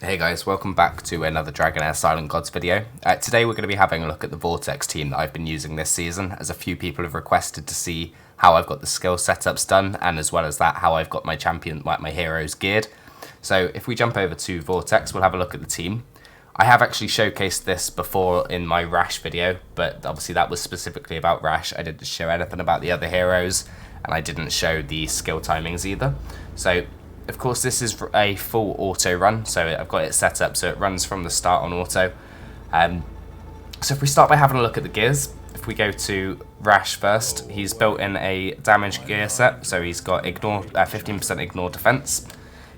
Hey guys, welcome back to another Dragonheir Silent Gods video. Today we're going to be having a look at the VORTEX team that I've been using this season, as a few people have requested to see how I've got the skill setups done, and as well as that, how I've got my my heroes geared. So if we jump over to VORTEX, we'll have a look at the team. I have actually showcased this before in my Rash video, but obviously that was specifically about Rash. I didn't show anything about the other heroes, and I didn't show the skill timings either. So of course, this is a full auto run, so I've got it set up so it runs from the start on auto. So if we start by having a look at the gears, if we go to Rash first, he's built in a damage gear set, so he's got 15% ignore defense.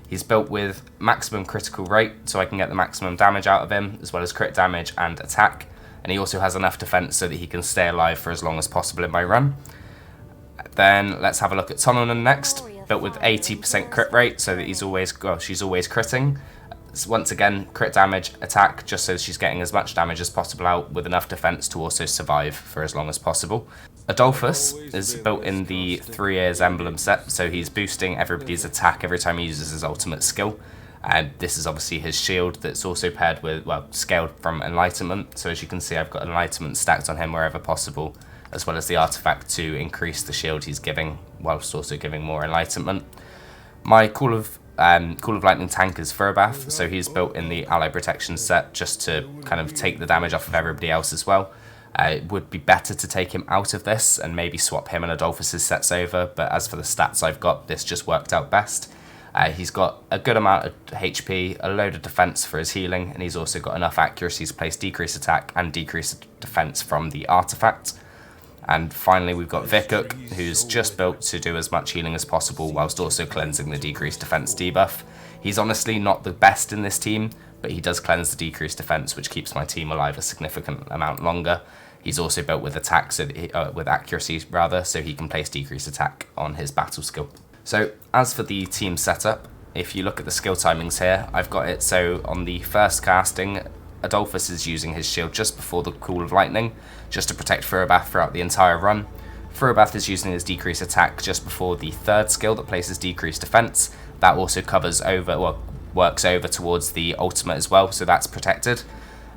He's built with maximum critical rate, so I can get the maximum damage out of him, as well as crit damage and attack. And he also has enough defense so that he can stay alive for as long as possible in my run. Then let's have a look at Tononan next. Built with 80% crit rate, so that she's always critting. So once again, crit damage, attack, just so she's getting as much damage as possible out with enough defense to also survive for as long as possible. Adolphus is built in the 3 Ears emblem set, so he's boosting everybody's attack every time he uses his ultimate skill. And this is obviously his shield that's also paired with, well, scaled from Enlightenment. So as you can see, I've got Enlightenment stacked on him wherever possible, as well as the artifact to increase the shield he's giving, whilst also giving more Enlightenment. My Call of Lightning tank is Furbath, so he's built in the Ally Protection set just to kind of take the damage off of everybody else as well. It would be better to take him out of this and maybe swap him and Adolphus's sets over, but as for the stats I've got, this just worked out best. He's got a good amount of HP, a load of defense for his healing, and he's also got enough accuracy to place decrease attack and decrease defense from the artifact. And finally, we've got Vikuk, who's just built to do as much healing as possible whilst also cleansing the decreased defense debuff. He's honestly not the best in this team, but he does cleanse the decreased defense, which keeps my team alive a significant amount longer. He's also built with attack, with accuracy rather, so he can place decreased attack on his battle skill. So as for the team setup, if you look at the skill timings here, I've got it so on the first casting, Adolphus is using his shield just before the Call of Lightning, just to protect Furbath throughout the entire run. Furbath is using his decreased attack just before the third skill that places decreased defense. That also works over towards the ultimate as well, so that's protected.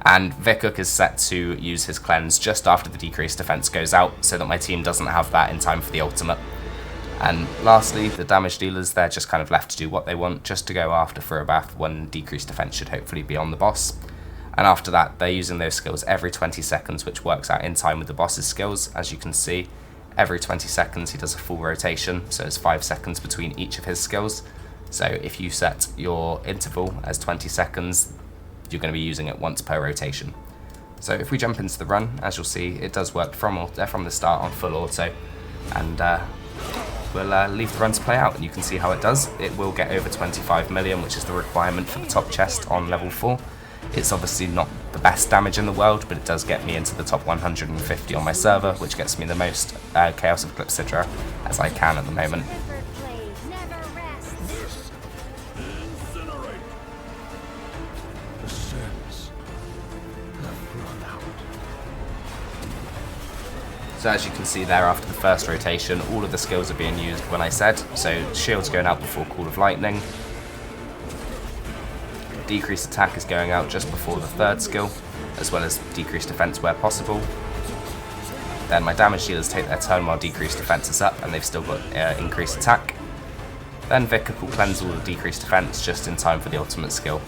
And Vikuk is set to use his cleanse just after the decreased defense goes out, so that my team doesn't have that in time for the ultimate. And lastly, the damage dealers, they're just kind of left to do what they want, just to go after Furbath when decreased defense should hopefully be on the boss. And after that, they're using those skills every 20 seconds, which works out in time with the boss's skills. As you can see, every 20 seconds he does a full rotation, so it's 5 seconds between each of his skills. So if you set your interval as 20 seconds, you're going to be using it once per rotation. So if we jump into the run, as you'll see, it does work from the start on full auto. And we'll leave the run to play out, and you can see how it does. It will get over 25 million, which is the requirement for the top chest on level 4. It's obviously not the best damage in the world, but it does get me into the top 150 on my server, which gets me the most Chaos of Clepsydra as I can at the moment. So as you can see there, after the first rotation, all of the skills are being used when I said. So shield's going out before Call of Lightning. Decreased attack is going out just before the third skill, as well as decreased defense where possible. Then my damage dealers take their turn while decreased defense is up, and they've still got increased attack. Then Vikuk will cleanse all the decreased defense just in time for the ultimate skill.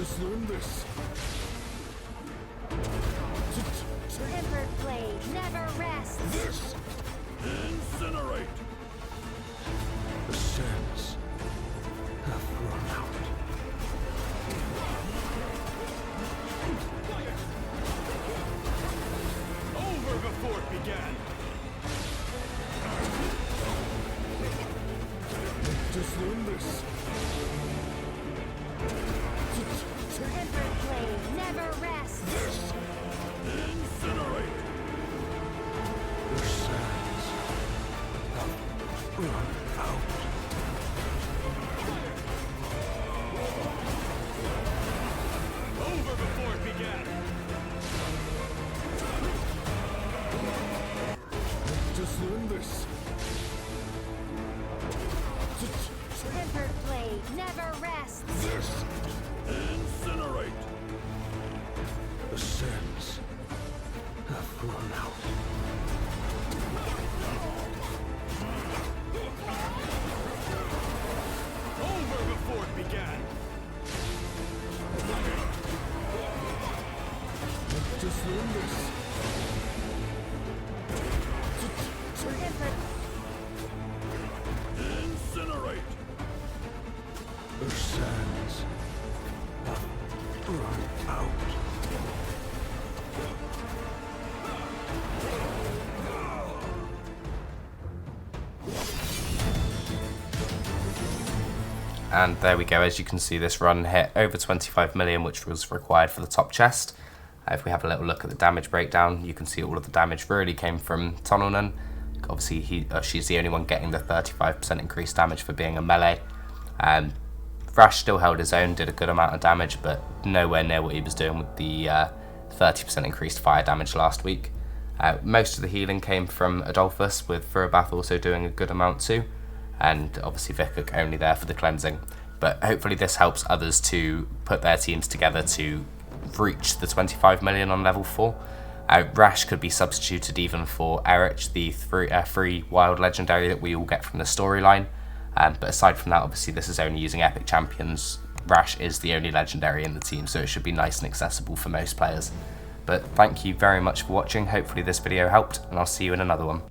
Just learn this. Tempered blade never rests. This! Incinerate! The sands have run out. Over before it began! Just learn this. Tempered blade never rests. This! Incinerate! The sands have run out. Over before it began! Just learn this. Tempered blade never rests. This! Incinerate! The sands have run out. Over before it began! Just learn this. Tempered Incinerate! The sands have run out. And there we go, as you can see this run hit over 25 million, which was required for the top chest. If we have a little look at the damage breakdown, you can see all of the damage really came from Tonelnan. Obviously she's the only one getting the 35% increased damage for being a melee. Rash still held his own, did a good amount of damage, but nowhere near what he was doing with the 30% increased fire damage last week. Most of the healing came from Adolphus, with Furabath also doing a good amount too, and obviously Vikuk only there for the cleansing. But hopefully this helps others to put their teams together to reach the 25 million on level 4. Rash could be substituted even for Erich, the free wild legendary that we all get from the storyline. But aside from that, obviously this is only using epic champions. Rash is the only legendary in the team, so it should be nice and accessible for most players. But thank you very much for watching. Hopefully this video helped, and I'll see you in another one.